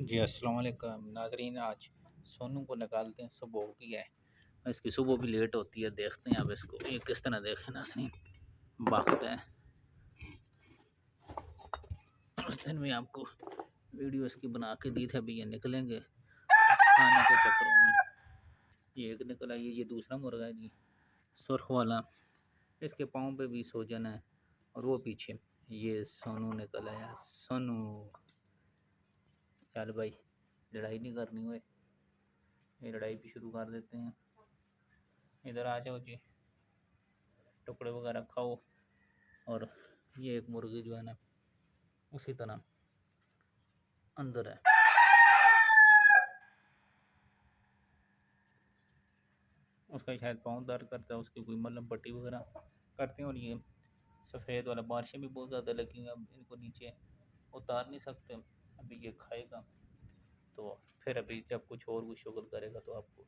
जी, अस्सलाम वालेकुम नाज़रीन। आज सोनू को निकालते हैं, सुबह हो गई है। इसकी सुबह भी लेट होती है, देखते हैं अब इसको ये किस तरह देखें नाज़रीन। वक्त है, उस दिन भी आपको वीडियो इसकी बना के दी थी। अभी ये निकलेंगे खाने के चक्करों में। ये एक निकला, ये दूसरा मुर्गा है जी, सुर्ख वाला। इसके पाँव पे भी सूजन है और वो पीछे। ये सोनू निकल आया, सोनू। चल भाई, लड़ाई नहीं करनी हुए, ये लड़ाई भी शुरू कर देते हैं। इधर आ जाओ जी, टुकड़े वगैरह खाओ। और ये एक मुर्गी जो है ना, उसी तरह अंदर है। उसका शायद पाँव दर्द करता है, उसकी कोई मलहम पट्टी वगैरह करते हैं। और ये सफ़ेद वाला, बारिशें भी बहुत ज़्यादा लगी हैं, अब इनको नीचे उतार नहीं सकते। अभी ये खाएगा तो फिर अभी जब कुछ और कुछ शुगल करेगा तो आपको